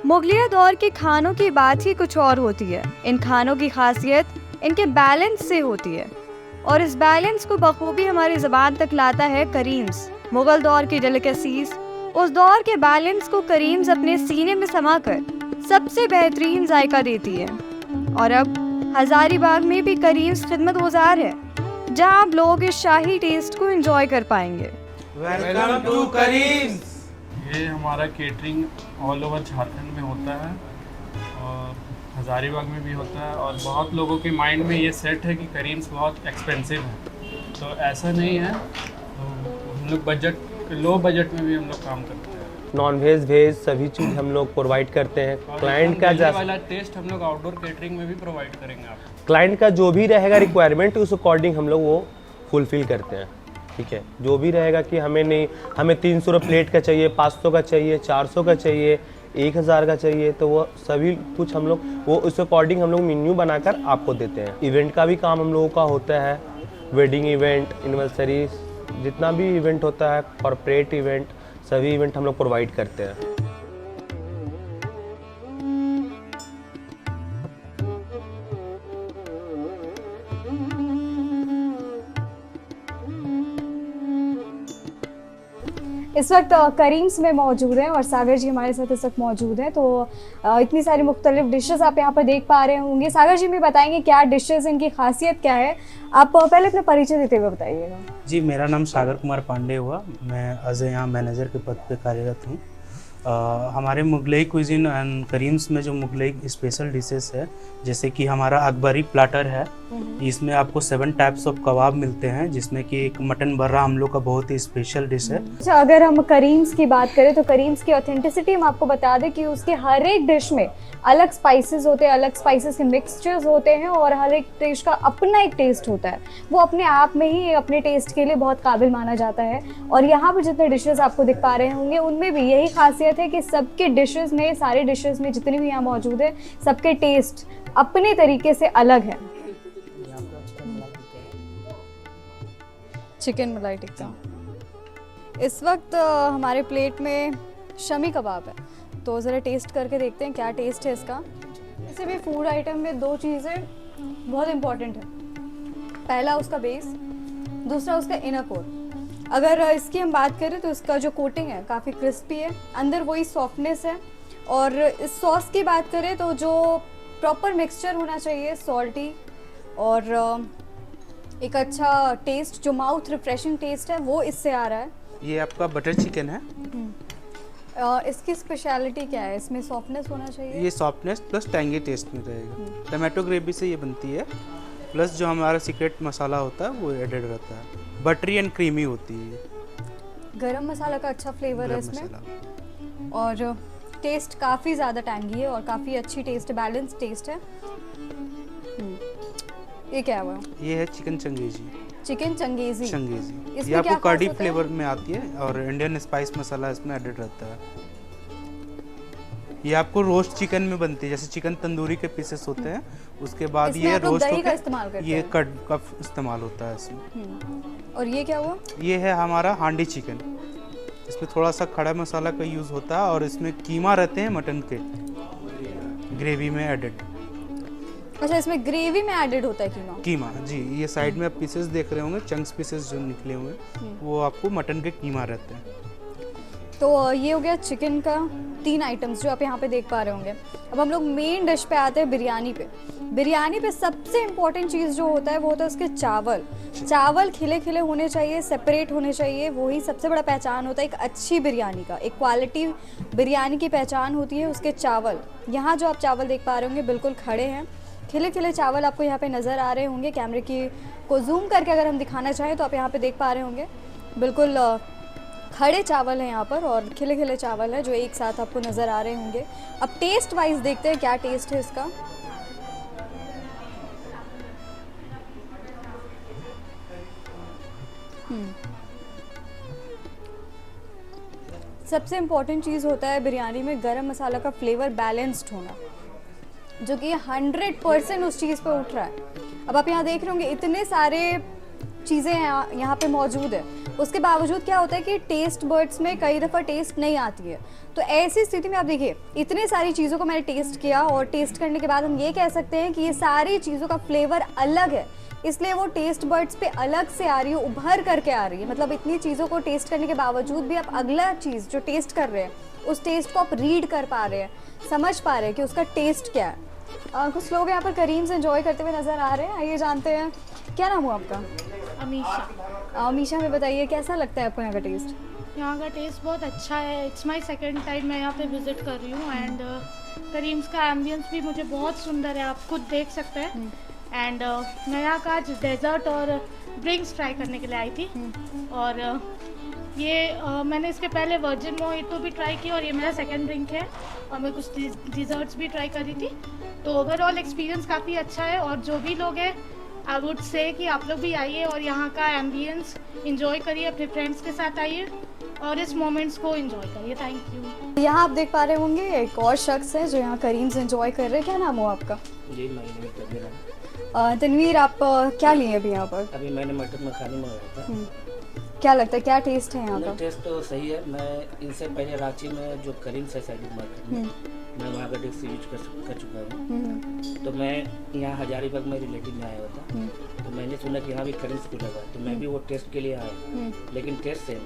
मुगलिया दौर के खानों की बात ही कुछ और होती है। इन खानों की खासियत इनके बैलेंस से होती है और इस बैलेंस को बखूबी हमारी ज़बान तक लाता है करीम्स। मुगल दौर की डेलिकेसीज, उस दौर के बैलेंस को करीम्स अपने सीने में समाकर सबसे बेहतरीन जायका देती है। और अब हजारीबाग में भी करीम्स खिदमत गुजार है, जहां आप लोग इस शाही टेस्ट को एंजॉय कर पाएंगे। Welcome to Karim's. ये हमारा केटरिंग ऑल ओवर झारखंड में होता है और हज़ारीबाग में भी होता है। और बहुत लोगों के माइंड में ये सेट है कि करीम्स बहुत एक्सपेंसिव है, तो ऐसा नहीं है। तो हम लोग लो बजट में भी हम लोग काम करते हैं। नॉन वेज वेज सभी चीज़ हम लोग प्रोवाइड करते हैं। क्लाइंट का वाला टेस्ट हम लोग आउटडोर केटरिंग में भी प्रोवाइड करेंगे आपको। क्लाइंट का जो भी रहेगा रिक्वायरमेंट उस अकॉर्डिंग हम लोग वो फुलफिल करते हैं। ठीक है, जो भी रहेगा कि हमें 300 रुपये प्लेट का चाहिए, 500 का चाहिए, 400 का चाहिए, 1000 का चाहिए, तो वो सभी कुछ हम लोग वो उस अकॉर्डिंग हम लोग मेन्यू बनाकर आपको देते हैं। इवेंट का भी काम हम लोगों का होता है, वेडिंग इवेंट, एनिवर्सरी, जितना भी इवेंट होता है, कॉर्पोरेट इवेंट, सभी इवेंट हम लोग प्रोवाइड करते हैं। इस वक्त करीम्स में मौजूद हैं और सागर जी हमारे साथ इस वक्त मौजूद हैं। तो इतनी सारी मुख्तलिफ डिशेस आप यहाँ पर देख पा रहे होंगे। सागर जी भी बताएंगे क्या डिशेस, इनकी खासियत क्या है। आप पहले अपना परिचय देते हुए बताइएगा। जी, मेरा नाम सागर कुमार पांडे हुआ। मैं एज यहाँ मैनेजर के पद पे कार्यरत हूँ। हमारे मुगलई कुजीन एंड करीम्स में जो मुगलई स्पेशल डिशेस है, जैसे कि हमारा अकबरी प्लाटर है, इसमें आपको 7 टाइप्स ऑफ कबाब मिलते हैं, जिसमें कि एक मटन बर्रा हम लोग का बहुत ही स्पेशल डिश है। अच्छा, अगर हम करीम्स की बात करें तो करीम्स की ऑथेंटिसिटी हम आपको बता दें कि उसके हर एक डिश में अलग स्पाइसेस होते हैं, अलग स्पाइसेस के मिक्सचर्स होते हैं और हर एक डिश का अपना एक टेस्ट होता है। वो अपने आप में ही अपने टेस्ट के लिए बहुत काबिल माना जाता है। और यहाँ पर जितने डिशेस आपको दिख पा रहे होंगे उनमें भी यही खासियत है कि सबके डिशेस में, सारे डिशेस में जितने भी यहाँ मौजूद है, सबके टेस्ट अपने तरीके से अलग है। चिकन मलाई टिक्का इस वक्त हमारे प्लेट में शमी कबाब है, तो ज़रा टेस्ट करके देखते हैं क्या टेस्ट है इसका। वैसे भी फूड आइटम में 2 चीज़ें बहुत इम्पॉर्टेंट है, पहला उसका बेस, दूसरा उसका इनर कोर। अगर इसकी हम बात करें तो इसका जो कोटिंग है काफ़ी क्रिस्पी है, अंदर वही सॉफ्टनेस है। और इस सॉस की बात करें तो जो प्रॉपर मिक्सचर होना चाहिए, सॉल्टी और एक अच्छा टेस्ट, जो माउथ रिफ्रेशिंग टेस्ट है, वो इससे आ रहा है। ये आपका बटर चिकन है। इसकी स्पेशलिटी क्या है? इसमें सॉफ्टनेस होना चाहिए। ये सॉफ्टनेस प्लस टैंगी टेस्ट में रहेगा। टमाटो ग्रेवी से ये बनती है, प्लस जो हमारा सीक्रेट मसाला होता है वो एडेड रहता है। बटरी एंड क्रीमी होती है। गरम मसाला का अच्छा फ्लेवर है इसमें और टेस्ट काफ़ी ज़्यादा टैंगी है और काफ़ी अच्छी टेस्ट है, बैलेंस टेस्ट है। ये क्या हुआ? ये है चिकन चंगेजी। चिकन चंगेजी। ये आपको कड़ी फ्लेवर में आती है और इंडियन स्पाइस मसाला इसमें एडेड रहता है। ये आपको रोस्ट चिकन में बनती है, जैसे चिकन तंदूरी के पीसेस होते हैं, उसके बाद ये रोस्ट होकर ये कट का इस्तेमाल होता है इसमें। और ये क्या हुआ? ये है हमारा हांडी चिकन। इसमें थोड़ा सा खड़ा मसाला का यूज़ होता है और इसमें कीमा रहते हैं मटन के ग्रेवी में एडेड। अच्छा, इसमें ग्रेवी में एडेड होता है कीमा? जी, ये साइड में आप पीसेस देख रहे होंगे, चंक्स पीसेस जो निकले हुए, वो आपको मटन के कीमा रहते हैं। तो ये हो गया चिकन का 3 आइटम्स जो आप यहाँ पे देख पा रहे होंगे। अब हम लोग मेन डिश पे आते हैं, बिरयानी पे। बिरयानी पे सबसे इम्पोर्टेंट चीज़ जो होता है वो होता है उसके चावल। चावल खिले खिले होने चाहिए, सेपरेट होने चाहिए, वही सबसे बड़ा पहचान होता है एक अच्छी बिरयानी का। एक क्वालिटी बिरयानी की पहचान होती है उसके चावल। यहाँ जो आप चावल देख पा रहे होंगे बिल्कुल खड़े हैं, खिले खिले चावल आपको यहाँ पे नज़र आ रहे होंगे। कैमरे की को जूम करके अगर हम दिखाना चाहें तो आप यहाँ पे देख पा रहे होंगे बिल्कुल खड़े चावल हैं यहाँ पर और खिले खिले चावल है जो एक साथ आपको नज़र आ रहे होंगे। अब टेस्ट वाइज देखते हैं क्या टेस्ट है इसका। सबसे इम्पोर्टेंट चीज़ होता है बिरयानी में गरम मसाला का फ्लेवर बैलेंस्ड होना, जो कि 100% उस चीज़ पे उठ रहा है। अब आप यहाँ देख रहे होंगे इतने सारे चीज़ें यहाँ पे मौजूद है, उसके बावजूद क्या होता है कि टेस्ट बर्ड्स में कई दफ़ा टेस्ट नहीं आती है। तो ऐसी स्थिति में आप देखिए, इतनी सारी चीज़ों को मैंने टेस्ट किया और टेस्ट करने के बाद हम ये कह सकते हैं कि ये सारी चीज़ों का फ्लेवर अलग है, इसलिए वो टेस्ट बर्ड्स पे अलग से आ रही है, उभर करके आ रही है। मतलब इतनी चीज़ों को टेस्ट करने के बावजूद भी आप अगला चीज़ जो टेस्ट कर रहे हैं, उस टेस्ट को आप रीड कर पा रहे हैं, समझ पा रहे हैं कि उसका टेस्ट क्या है। कुछ लोग यहाँ पर करीम्स एंजॉय करते हुए नज़र आ रहे हैं, आइए जानते हैं। क्या नाम हुआ आपका? अमीशा। अमीशा में बताइए कैसा लगता है आपको यहाँ का टेस्ट? यहाँ का टेस्ट बहुत अच्छा है। इट्स माय सेकंड टाइम मैं यहाँ पे विज़िट कर रही हूँ एंड करीम्स का एम्बियंस भी मुझे बहुत सुंदर है, आप खुद देख सकते हैं। एंड मैं यहाँ का आज डेजर्ट और ड्रिंक्स ट्राई करने के लिए आई थी और मैंने इसके पहले वर्जिन मोहितो भी ट्राई की और ये मेरा सेकंड ड्रिंक है और मैं कुछ डिज़र्ट्स भी ट्राई करी थी। तो ओवरऑल एक्सपीरियंस काफ़ी अच्छा है और जो भी लोग हैं आई वुड से कि आप लोग भी आइए और यहाँ का एम्बियंस इंजॉय करिए, अपने फ्रेंड्स के साथ आइए और इस मोमेंट्स को इंजॉय करिए। Thank you. यहाँ आप देख पा रहे होंगे एक और शख्स है जो यहाँ करीम्स एंजॉय कर रहे हैं। क्या नाम हुआ आपका? जी मैंने तनवीर है। तनवीर, आप क्या लिए अभी यहाँ पर? अभी मैंने मटर मखानी मंगाया था। क्या लगता है क्या टेस्ट है यहाँ का? टेस्ट तो सही है। मैं इनसे पहले रांची में जो करीम्स है सैनिक मार्केट में, मैं वहाँ का टेस्ट यूज कर चुका हूँ। तो मैं यहाँ हजारीबाग में रिलेटिव में आया हुआ था, तो मैंने सुना कि यहाँ भी करीम्स को लगा, तो मैं भी वो टेस्ट के लिए आया, लेकिन टेस्ट सेम।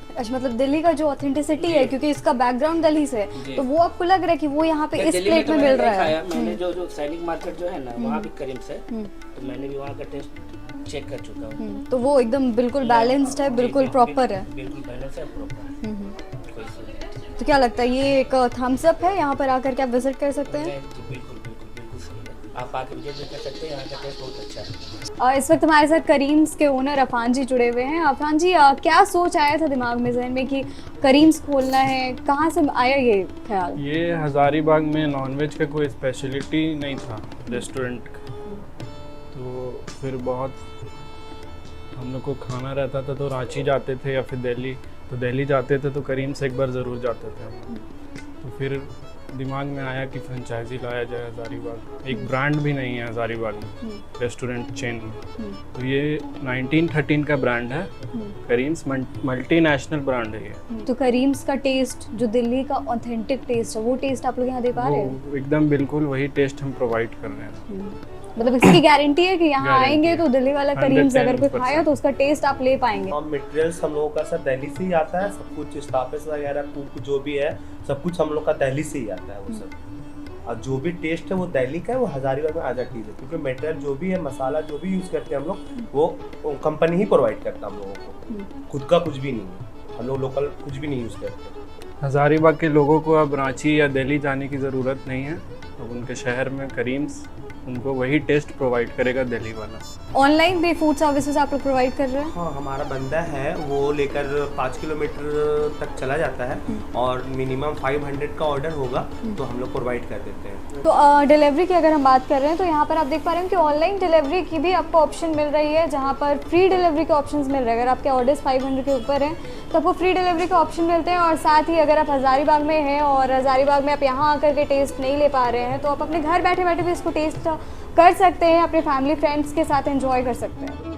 अच्छा, मतलब दिल्ली का जो ऑथेंटिसिटी है, क्योंकि इसका बैकग्राउंड दिल्ली से है, तो वो आपको लग रहा है कि वो यहाँ पे इस प्लेट में मिल रहा है। मैंने जो सैनिक मार्केट जो है ना, वहाँ भी करीम्स है, तो मैंने भी वहाँ का टेस्ट चेक कर चुका हूँ। तो वो एकदम बिल्कुल बैलेंस्ड है, बिल्कुल प्रॉपर है। बिल्कुल बैलेंस है, प्रॉपर। तो क्या लगता है ये एक थम्स अप है, यहाँ पर आकर के आप विजिट कर सकते हैं? बिल्कुल सही है, आप आके विजिट भी कर सकते हैं। यहाँ का टेस्ट बहुत अच्छा है। और इस वक्त हमारे साथ करीम्स के ओनर अफान जी जुड़े हुए हैं। अफान जी, क्या सोच आया था दिमाग में, जहन में कि करीम्स खोलना है? कहाँ से आया ये ख्याल? ये हज़ारीबाग में नॉनवेज का कोई स्पेशलिटी नहीं था रेस्टोरेंट का, तो फिर बहुत हम लोग को खाना रहता था, तो रांची जाते थे या फिर दिल्ली, तो दिल्ली जाते थे तो करीम्स एक बार ज़रूर जाते थे हम। तो फिर दिमाग में आया कि फ्रेंचाइजी लाया जाए हज़ारीबाग। एक ब्रांड भी नहीं है हज़ारीबाग में, रेस्टोरेंट चेन में। तो ये 1913 का ब्रांड है करीम्स, मल्टीनेशनल ब्रांड है ये। तो करीम्स का टेस्ट जो दिल्ली का ऑथेंटिक टेस्ट है, वो टेस्ट आप लोग यहाँ दे पा रहे हैं? वो एकदम बिल्कुल वही टेस्ट हम प्रोवाइड कर रहे हैं। मतलब इसकी गारंटी है कि यहाँ आएंगे तो दिल्ली वाला करीम्स अगर कोई खाया तो उसका टेस्ट आप ले पाएंगे। और मटेरियल्स हम लोगों का सर दिल्ली से ही आता है, सब कुछ स्टाफेस वगैरह कुक जो भी है सब कुछ हम लोग का दिल्ली से ही आता है वो सब। और जो भी टेस्ट है वो दिल्ली का है, वो हज़ारीबाग में आजा चीज़ है, क्योंकि मटेरियल जो भी है, मसाला जो भी यूज़ करते हैं हम लोग, वो कंपनी ही प्रोवाइड करता है हम लोगों को, खुद का कुछ भी नहीं है। हम लोग लोकल कुछ भी नहीं यूज़ करते। हज़ारीबाग के लोगों को अब रांची या दिल्ली जाने की ज़रूरत नहीं है। अब उनके शहर में करीम्स उनको वही टेस्ट प्रोवाइड करेगा दिल्ली वाला। ऑनलाइन भी फूड सर्विसेज आप लोग प्रोवाइड कर रहे हैं? हाँ, हमारा बंदा है वो लेकर 5 किलोमीटर तक चला जाता है और मिनिमम 500 का ऑर्डर होगा तो हम लोग प्रोवाइड कर देते हैं। तो डिलीवरी की अगर हम बात कर रहे हैं तो यहाँ पर आप देख पा रहे हैं कि ऑनलाइन डिलीवरी की भी आपको ऑप्शन मिल रही है, जहाँ पर फ्री डिलीवरी के ऑप्शंस मिल रहे हैं। अगर आपके ऑर्डर्स 500 के ऊपर हैं तो आपको फ्री डिलीवरी के ऑप्शन मिलते हैं। और साथ ही अगर आप हज़ारीबाग में हैं और हज़ारीबाग में आप यहाँ आकर के टेस्ट नहीं ले पा रहे हैं तो आप अपने घर बैठे बैठे भी इसको टेस्ट कर सकते हैं, अपने फैमिली फ्रेंड्स के साथ एंजॉय कर सकते हैं।